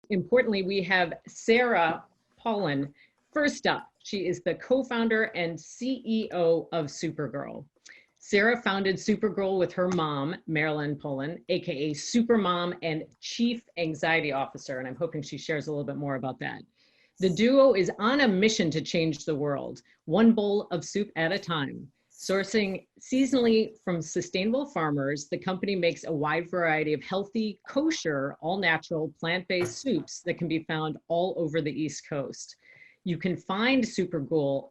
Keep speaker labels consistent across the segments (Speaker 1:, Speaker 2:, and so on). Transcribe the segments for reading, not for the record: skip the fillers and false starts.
Speaker 1: Importantly, we have Sara Polon. First up, she is the co-founder and CEO of Soupergirl. Sara founded Soupergirl with her mom, Marilyn Polon, aka Supermom and Chief Anxiety Officer, and I'm hoping she shares a little bit more about that. The duo is on a mission to change the world, one bowl of soup at a time. Sourcing seasonally from sustainable farmers, the company makes a wide variety of healthy, kosher, all-natural, plant-based soups that can be found all over the East Coast. You can find Soupergirl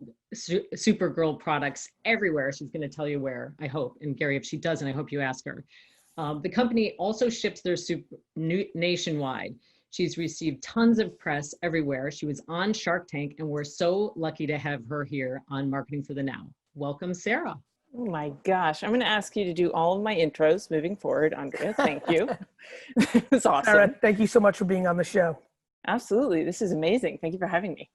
Speaker 1: products everywhere. She's going to tell you where, I hope. And Gary, if she doesn't, I hope you ask her. The company also ships their soup nationwide. She's received tons of press everywhere. She was on Shark Tank, and we're so lucky to have her here on Marketing for the Now. Welcome, Sara.
Speaker 2: Oh my gosh. I'm going to ask you to do all of my intros moving forward, Andrea. Thank you. It's awesome.
Speaker 3: Sara, thank you so much for being on the show.
Speaker 2: Absolutely. This is amazing. Thank you for having me.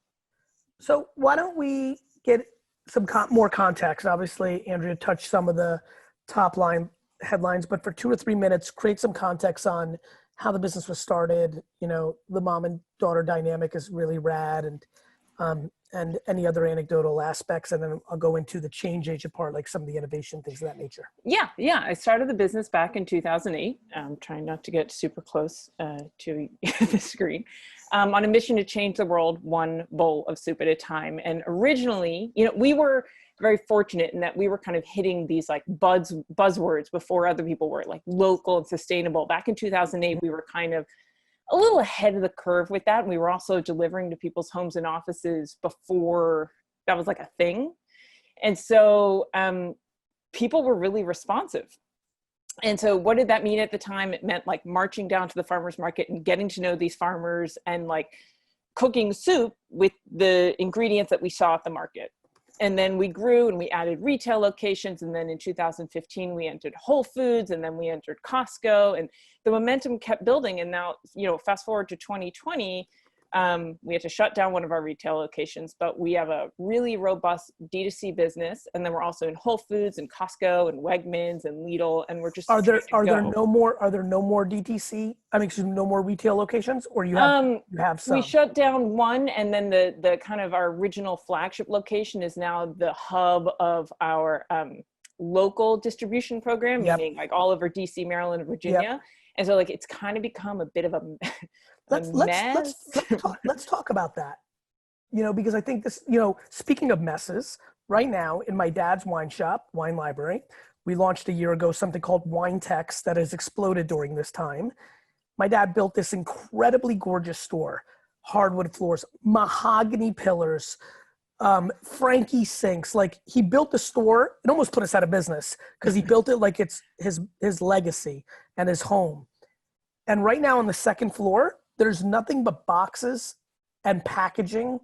Speaker 3: So why don't we get some more context? Obviously, Andrea touched some of the top line headlines, but for 2 or 3 minutes, create some context on how the business was started. You know, the mom and daughter dynamic is really rad, and any other anecdotal aspects. And then I'll go into the change agent part, like some of the innovation, things of that nature.
Speaker 2: Yeah. I started the business back in 2008. I'm trying not to get super close to the screen. On a mission to change the world, one bowl of soup at a time. And originally, you know, we were very fortunate in that we were kind of hitting these like buzzwords before other people were, like local and sustainable. Back in 2008, we were kind of a little ahead of the curve with that. And we were also delivering to people's homes and offices before that was like a thing. And so people were really responsive. And so what did that mean at the time? It meant like marching down to the farmer's market and getting to know these farmers and like cooking soup with the ingredients that we saw at the market. And then we grew and we added retail locations. And then in 2015, we entered Whole Foods, and then we entered Costco, and the momentum kept building. And now, you know, fast forward to 2020, we had to shut down one of our retail locations, but we have a really robust D2C business. And then we're also in Whole Foods and Costco and Wegmans and Lidl. And we're just,
Speaker 3: are there no more DTC? I mean, excuse me, no more retail locations, or you have some?
Speaker 2: We shut down one, and then the kind of our original flagship location is now the hub of our local distribution program, meaning like all over DC, Maryland, and Virginia. Yep. And so like, it's kind of become a bit of a mess.
Speaker 3: Let's talk about that. You know, because I think this, you know, speaking of messes, right now in my dad's wine shop, wine library, we launched a year ago something called Wine Text that has exploded during this time. My dad built this incredibly gorgeous store, hardwood floors, mahogany pillars, Frankie sinks. Like, he built the store. It almost put us out of business because he built it like it's his legacy and his home. And right now on the second floor, there's nothing but boxes and packaging.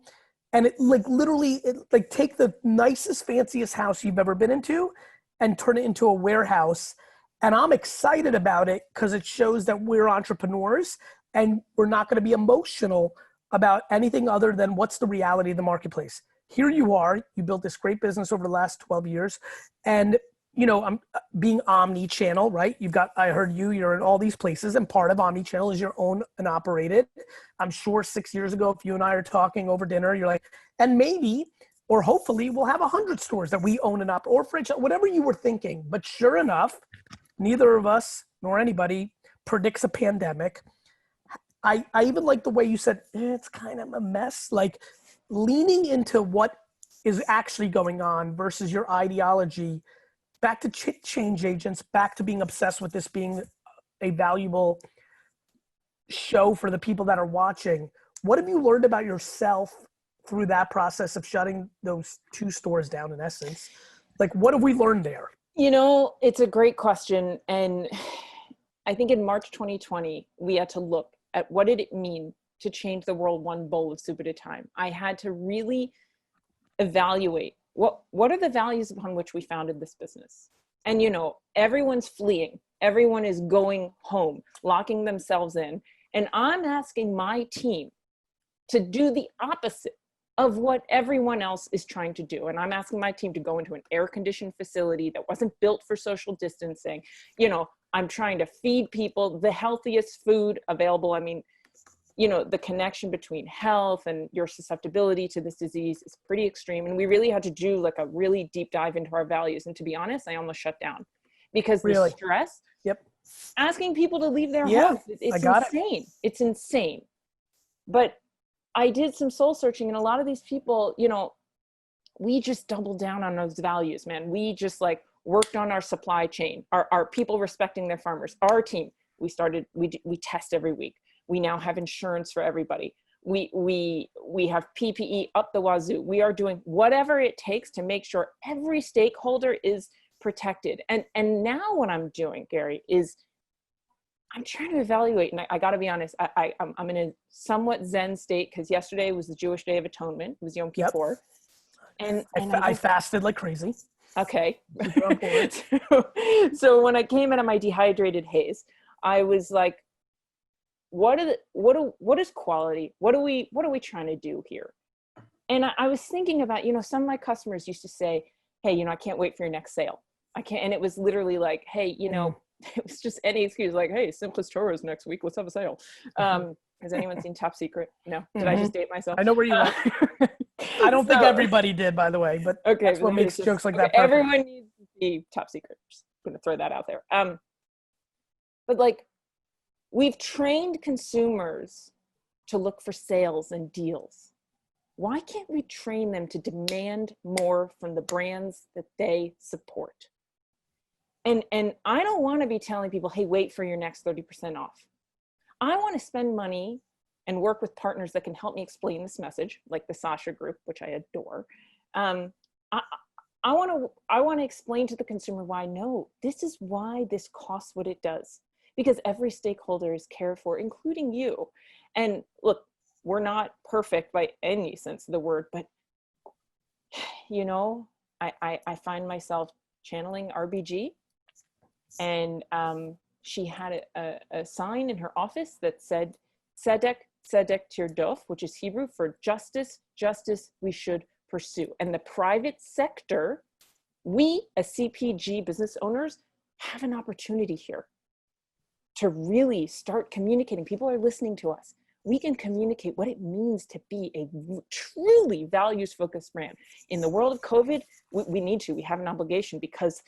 Speaker 3: And it like literally, take the nicest, fanciest house you've ever been into and turn it into a warehouse. And I'm excited about it because it shows that we're entrepreneurs and we're not going to be emotional about anything other than what's the reality of the marketplace. Here you are, you built this great business over the last 12 years. And, you know, I'm being omni-channel, right? I heard you're in all these places, and part of omni-channel is your own and operated. I'm sure 6 years ago, if you and I are talking over dinner, you're like, and maybe, or hopefully we'll have 100 stores that we own and operate, or franchise, whatever you were thinking. But sure enough, neither of us nor anybody predicts a pandemic. I even like the way you said, it's kind of a mess, like leaning into what is actually going on versus your ideology. Back to change agents, back to being obsessed with this being a valuable show for the people that are watching. What have you learned about yourself through that process of shutting those 2 stores down, in essence? Like, what have we learned there?
Speaker 2: You know, it's a great question. And I think in March 2020, we had to look at what did it mean to change the world one bowl of soup at a time. I had to really evaluate what are the values upon which we founded this business. And, you know, everyone's fleeing. Everyone is going home, locking themselves in. And I'm asking my team to do the opposite of what everyone else is trying to do. And I'm asking my team to go into an air-conditioned facility that wasn't built for social distancing. You know, I'm trying to feed people the healthiest food available. I mean, you know, the connection between health and your susceptibility to this disease is pretty extreme. And we really had to do like a really deep dive into our values. And to be honest, I almost shut down because the stress, asking people to leave their house, it's insane. It's insane. But I did some soul searching, and a lot of these people, you know, we just doubled down on those values, man. We just like worked on our supply chain, our people respecting their farmers, our team. We test every week. We now have insurance for everybody. We have PPE up the wazoo. We are doing whatever it takes to make sure every stakeholder is protected. And now what I'm doing, Gary, is I'm trying to evaluate, and I got to be honest, I'm in a somewhat Zen state because yesterday was the Jewish Day of Atonement. It was Yom Kippur. And
Speaker 3: I fasted like crazy.
Speaker 2: Okay. So when I came out of my dehydrated haze, I was like, what is quality? What are we trying to do here? And I was thinking about, you know, some of my customers used to say, hey, you know, I can't wait for your next sale. I can't. And it was literally like, hey, you know, it was just any excuse like, hey, Simplest Torah is next week. Let's have a sale. Has anyone seen Top Secret? No. Did I just date myself?
Speaker 3: I know where you went. I don't think everybody did, by the way, but that's what makes jokes like that perfect.
Speaker 2: Everyone needs to see Top Secret. Just going to throw that out there. But like, we've trained consumers to look for sales and deals. Why can't we train them to demand more from the brands that they support? And I don't want to be telling people, hey, wait for your next 30% off. I want to spend money and work with partners that can help me explain this message, like the Sasha Group, which I adore. I want to explain to the consumer why, no, this is why this costs what it does. Because every stakeholder is cared for, including you. And look, we're not perfect by any sense of the word, but you know, I find myself channeling RBG, and she had a sign in her office that said, Tzedek, Tzedek Tirdof, which is Hebrew for justice, justice we should pursue. And the private sector, we as CPG business owners have an opportunity here to really start communicating. People are listening to us. We can communicate what it means to be a truly values-focused brand. In the world of COVID, we have an obligation because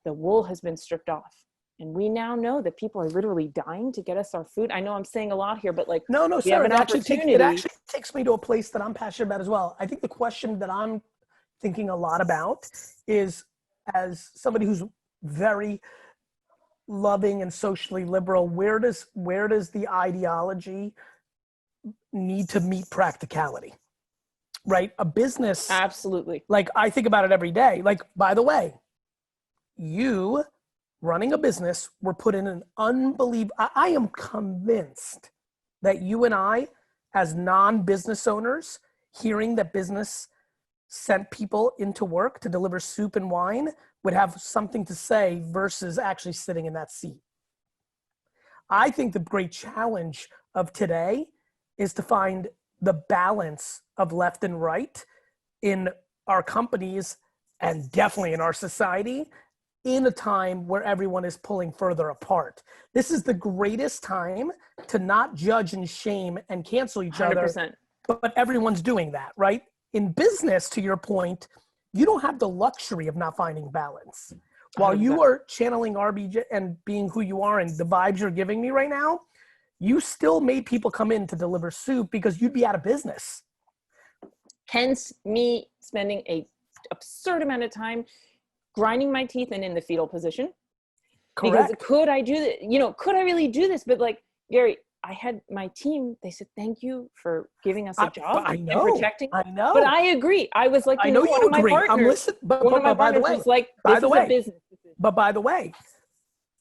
Speaker 2: the wool has been stripped off. And we now know that people are literally dying to get us our food. I know I'm saying a lot here, but like,
Speaker 3: no, Sarah, it actually takes me to a place that I'm passionate about as well. I think the question that I'm thinking a lot about is, as somebody who's very loving and socially liberal, where does the ideology need to meet practicality, right? A business,
Speaker 2: absolutely.
Speaker 3: Like, I think about it every day. Like, by the way, you running a business were put in an unbelievable, I am convinced that you and I, as non-business owners, hearing that business sent people into work to deliver soup and wine, would have something to say versus actually sitting in that seat. I think the great challenge of today is to find the balance of left and right in our companies, and definitely in our society, in a time where everyone is pulling further apart. This is the greatest time to not judge and shame and cancel each
Speaker 2: 100%.
Speaker 3: other, but everyone's doing that, right? In business, to your point, you don't have the luxury of not finding balance. While
Speaker 2: 100%.
Speaker 3: you are channeling RBJ and being who you are and the vibes you're giving me right now, you still made people come in to deliver soup because you'd be out of business.
Speaker 2: Hence me spending a absurd amount of time grinding my teeth and in the fetal position.
Speaker 3: Correct.
Speaker 2: Because could I do this? You know, could I really do this? But like, Gary, I had my team, they said, thank you for giving us a job and protecting.
Speaker 3: I know.
Speaker 2: But I agree. I was like,
Speaker 3: I know you agree. I'm listening. But by the way,
Speaker 2: was like, this is a business decision.
Speaker 3: But by the way,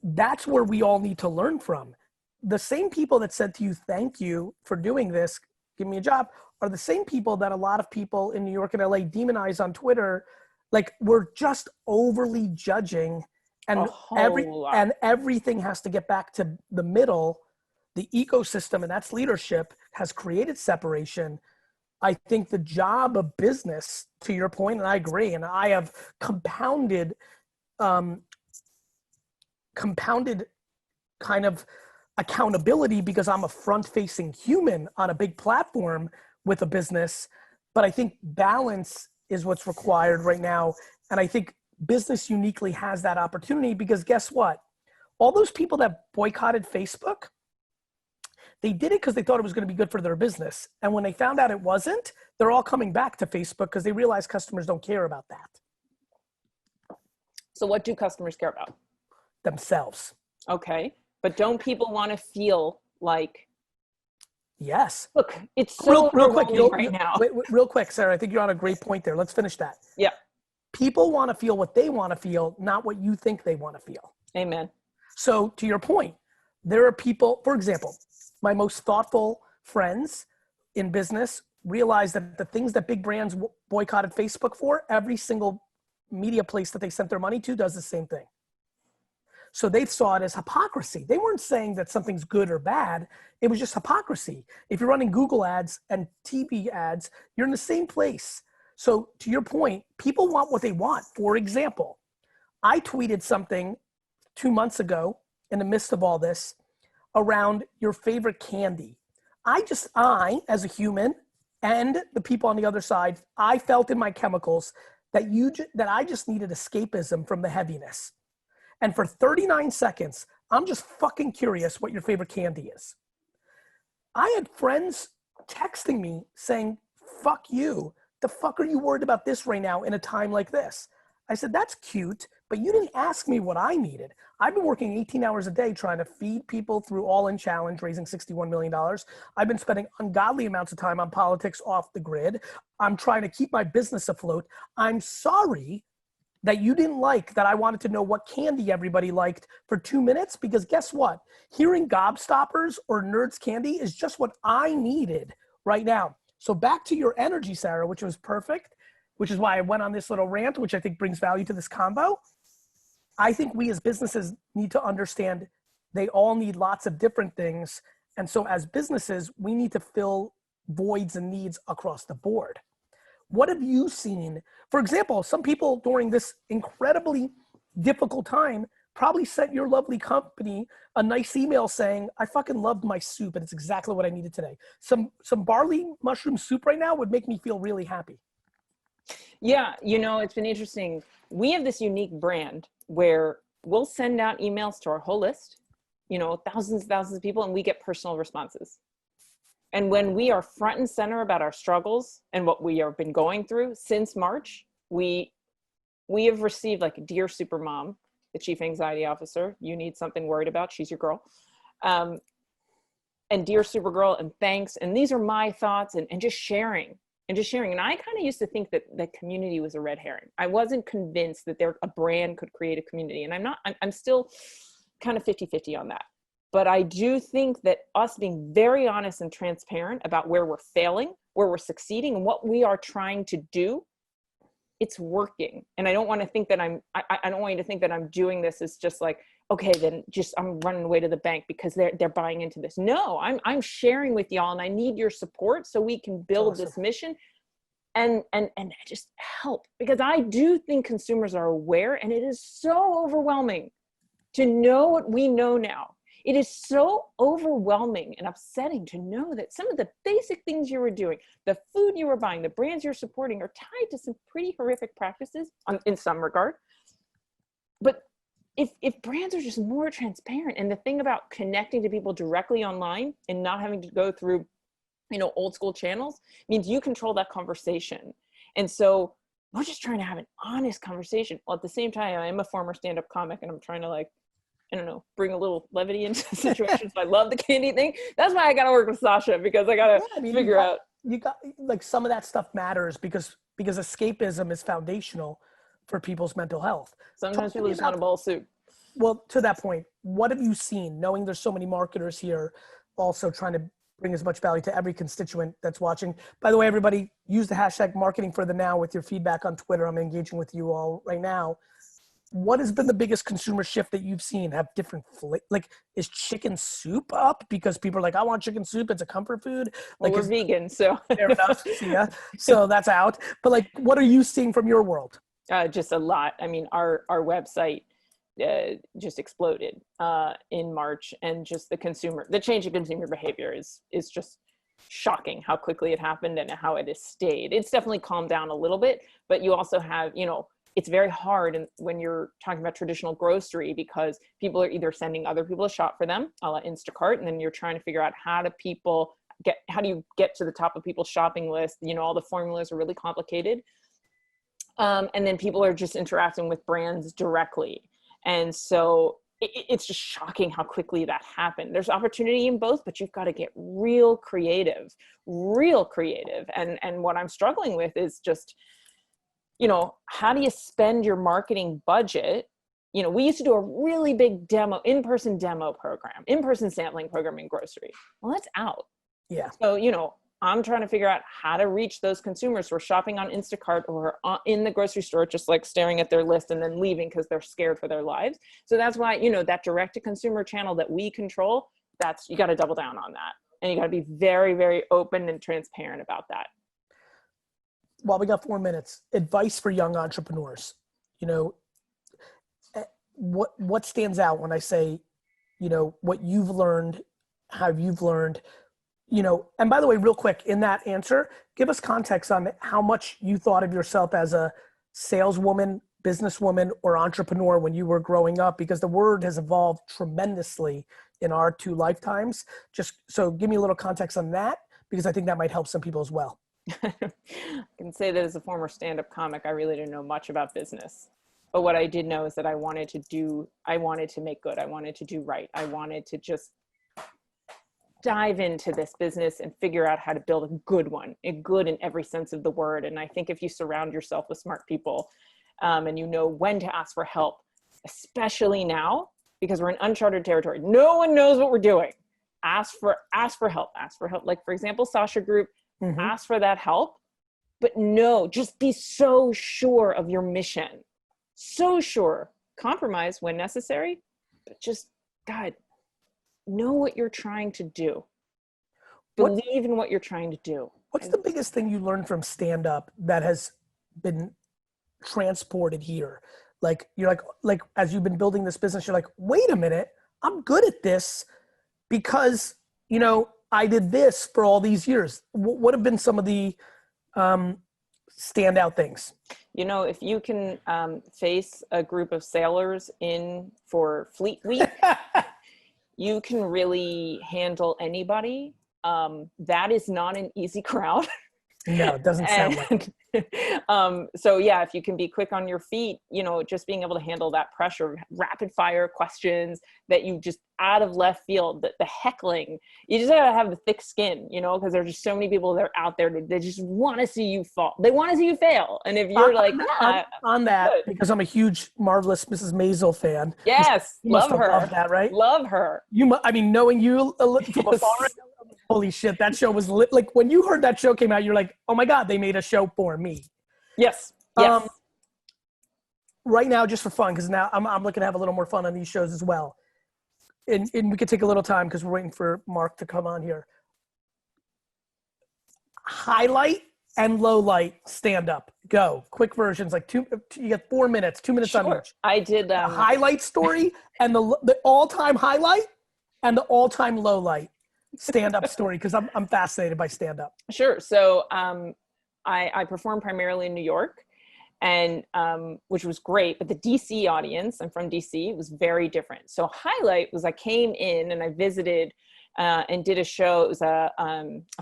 Speaker 3: that's where we all need to learn from. The same people that said to you, thank you for doing this, give me a job, are the same people that a lot of people in New York and LA demonize on Twitter. Like, we're just overly judging, and everything has to get back to the middle. The ecosystem, and that's leadership, has created separation. I think the job of business, to your point, and I agree, and I have compounded kind of, accountability because I'm a front-facing human on a big platform with a business. But I think balance is what's required right now. And I think business uniquely has that opportunity because guess what? All those people that boycotted Facebook, they did it because they thought it was going to be good for their business. And when they found out it wasn't, they're all coming back to Facebook because they realize customers don't care about that.
Speaker 2: So what do customers care about?
Speaker 3: Themselves.
Speaker 2: Okay. But don't people want to feel like,
Speaker 3: yes.
Speaker 2: look, it's so
Speaker 3: real quick,
Speaker 2: right now.
Speaker 3: Wait, real quick, Sarah, I think you're on a great point there. Let's finish that.
Speaker 2: Yeah.
Speaker 3: People want to feel what they want to feel, not what you think they want to feel.
Speaker 2: Amen.
Speaker 3: So to your point, there are people, for example, my most thoughtful friends in business realize that the things that big brands boycotted Facebook for, every single media place that they sent their money to does the same thing. So they saw it as hypocrisy. They weren't saying that something's good or bad. It was just hypocrisy. If you're running Google ads and TV ads, you're in the same place. So to your point, people want what they want. For example, I tweeted something 2 months ago in the midst of all this around your favorite candy. I, as a human and the people on the other side, I felt in my chemicals that I just needed escapism from the heaviness. And for 39 seconds, I'm just fucking curious what your favorite candy is. I had friends texting me saying, fuck you. The fuck are you worried about this right now in a time like this? I said, that's cute, but you didn't ask me what I needed. I've been working 18 hours a day trying to feed people through All In Challenge, raising $61 million. I've been spending ungodly amounts of time on politics off the grid. I'm trying to keep my business afloat. I'm sorry that you didn't like that I wanted to know what candy everybody liked for 2 minutes, because guess what? Hearing Gobstoppers or Nerds Candy is just what I needed right now. So back to your energy, Sarah, which was perfect, which is why I went on this little rant, which I think brings value to this combo. I think we as businesses need to understand they all need lots of different things. And so as businesses, we need to fill voids and needs across the board. What have you seen? For example, some people during this incredibly difficult time probably sent your lovely company a nice email saying, I fucking loved my soup and it's exactly what I needed today. Some barley mushroom soup right now would make me feel really happy.
Speaker 2: Yeah, it's been interesting. We have this unique brand where we'll send out emails to our whole list, thousands and thousands of people, and we get personal responses. And when we are front and center about our struggles and what we have been going through since March, we have received like, Dear Supermom, the chief anxiety officer, you need something worried about, she's your girl. And Dear Supergirl, and thanks. And these are my thoughts and just sharing. And I kind of used to think that the community was a red herring. I wasn't convinced that a brand could create a community. And I'm still kind of 50-50 on that. But I do think that us being very honest and transparent about where we're failing, where we're succeeding, and what we are trying to do, it's working. And I don't want to think that I don't want you to think that I'm doing this as just like, okay, then just I'm running away to the bank because they're buying into this. No, I'm sharing with y'all, and I need your support so we can build this mission and just help, because I do think consumers are aware, and it is so overwhelming to know what we know now. It is so overwhelming and upsetting to know that some of the basic things you were doing, the food you were buying, the brands you're supporting, are tied to some pretty horrific practices in some regard. But if brands are just more transparent, and the thing about connecting to people directly online and not having to go through, old school channels, means you control that conversation. And so we're just trying to have an honest conversation. Well, at the same time, I am a former stand-up comic, and I'm trying to bring a little levity into situations. I love the candy thing. That's why I got to work with Sasha, because I got to figure out.
Speaker 3: You got, like, some of that stuff matters because escapism is foundational for people's mental health.
Speaker 2: Sometimes people just want a bowl of soup.
Speaker 3: Well, to that point, what have you seen, knowing there's so many marketers here also trying to bring as much value to every constituent that's watching? By the way, everybody, use the hashtag marketing for the now with your feedback on Twitter. I'm engaging with you all right now. What has been the biggest consumer shift that you've seen? Have different is chicken soup up because people are like, I want chicken soup, it's a comfort food?
Speaker 2: Well, we're vegan, so
Speaker 3: fair enough. Yeah, so that's out. But what are you seeing from your world?
Speaker 2: Just a lot. I mean, our website just exploded in March, and just the change in consumer behavior is just shocking how quickly it happened and how it has stayed. It's definitely calmed down a little bit, but you also have, it's very hard when you're talking about traditional grocery, because people are either sending other people to shop for them, a la Instacart, and then you're trying to figure out how do you get to the top of people's shopping list? All the formulas are really complicated. And then people are just interacting with brands directly. And so it's just shocking how quickly that happened. There's opportunity in both, but you've got to get real creative. And what I'm struggling with is just, how do you spend your marketing budget? We used to do a really big in-person sampling program in grocery. Well, that's out.
Speaker 3: Yeah.
Speaker 2: So, I'm trying to figure out how to reach those consumers who are shopping on Instacart or in the grocery store, just like staring at their list and then leaving because they're scared for their lives. So that's why, that direct to consumer channel that we control, you got to double down on that. And you got to be very, very open and transparent about that.
Speaker 3: Well, we got 4 minutes. Advice for young entrepreneurs. What stands out when I say, what you've learned, how you've learned, and by the way, real quick, in that answer, give us context on how much you thought of yourself as a saleswoman, businesswoman, or entrepreneur when you were growing up, because the word has evolved tremendously in our 2 lifetimes. Just so give me a little context on that, because I think that might help some people as well.
Speaker 2: I can say that as a former stand-up comic, I really didn't know much about business. But what I did know is that I wanted to make good. I wanted to do right. I wanted to just dive into this business and figure out how to build a good one, a good in every sense of the word. And I think if you surround yourself with smart people, and you know when to ask for help, especially now, because we're in uncharted territory, no one knows what we're doing. Ask for help. Like, for example, Sasha Group, ask for that help, but no, just be so sure of your mission. So sure. Compromise when necessary, but just, God, know what you're trying to do. Believe in what you're trying to do.
Speaker 3: What's the biggest thing you learned from stand-up that has been transported here? Like, you're like, as you've been building this business, you're like, wait a minute, I'm good at this because, I did this for all these years. What have been some of the standout things?
Speaker 2: If you can face a group of sailors in for Fleet Week, you can really handle anybody. That is not an easy crowd.
Speaker 3: No, it doesn't sound like it.
Speaker 2: So yeah, if you can be quick on your feet, just being able to handle that pressure, rapid fire questions that you just out of left field, the heckling, you just gotta have the thick skin, because there's just so many people that are out there that they just want to see you fall. They want to see you fail. And if you're
Speaker 3: on that, because I'm a huge Marvelous Mrs. Maisel fan.
Speaker 2: Yes. Love her.
Speaker 3: Love that, right?
Speaker 2: Love her.
Speaker 3: Knowing you from afar, holy shit, that show was lit. Like, when you heard that show came out, you're like, oh my God, they made a show for me.
Speaker 2: Yes.
Speaker 3: Right now, just for fun, because now I'm looking to have a little more fun on these shows as well. And we could take a little time because we're waiting for Marc to come on here. Highlight and low light stand up. Go. Quick versions, like you get 4 minutes, 2 minutes on each.
Speaker 2: I did
Speaker 3: a highlight story and the all-time highlight and the all-time low light stand-up story, because I'm fascinated by stand-up.
Speaker 2: Sure. So I perform primarily in New York, and which was great, but the DC audience, I'm from DC, was very different. So highlight was I came in and I visited and did a show. It was a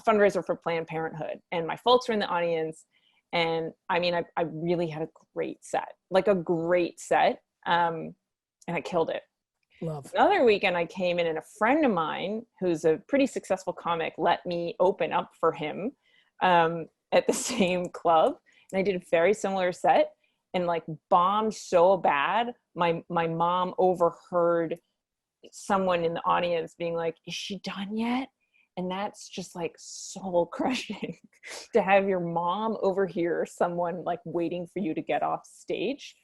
Speaker 2: fundraiser for Planned Parenthood, and my folks were in the audience. And I mean, I really had a great set, and I killed it.
Speaker 3: Love.
Speaker 2: Another weekend I came in and a friend of mine who's a pretty successful comic let me open up for him at the same club. And I did a very similar set and bombed so bad. My mom overheard someone in the audience being like, is she done yet? And that's just soul crushing to have your mom overhear someone waiting for you to get off stage.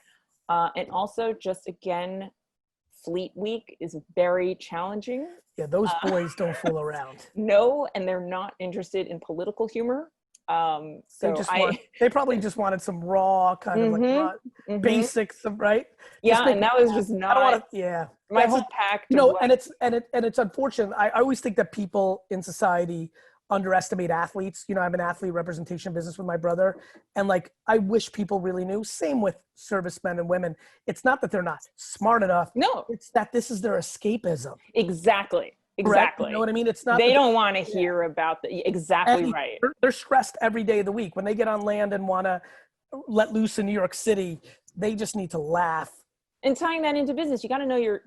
Speaker 2: And also just again, Fleet Week is very challenging.
Speaker 3: Yeah, those boys don't fool around.
Speaker 2: No, and they're not interested in political humor.
Speaker 3: They probably just wanted some raw kind of like raw, basics of right.
Speaker 2: Yeah, and that was just not.
Speaker 3: I don't want to. Yeah,
Speaker 2: my whole pact.
Speaker 3: And it's unfortunate. I always think that people in society underestimate athletes. You know, I have an athlete representation business with my brother, and like I wish people really knew. Same with servicemen and women. It's not that they're not smart enough.
Speaker 2: No,
Speaker 3: it's that this is their escapism.
Speaker 2: Exactly.
Speaker 3: You know what I mean? It's not.
Speaker 2: They don't want to hear about exactly right.
Speaker 3: They're stressed every day of the week. When they get on land and want to let loose in New York City, they just need to laugh.
Speaker 2: And tying that into business, you got to know your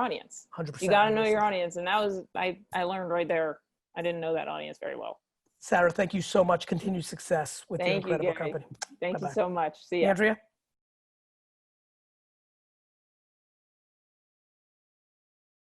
Speaker 2: audience.
Speaker 3: 100%.
Speaker 2: You got to know your audience, and that was I learned right there. I didn't know that audience very well.
Speaker 3: Sarah, thank you so much. Continued success with your incredible company.
Speaker 2: Thank you so much. See ya.
Speaker 3: Andrea?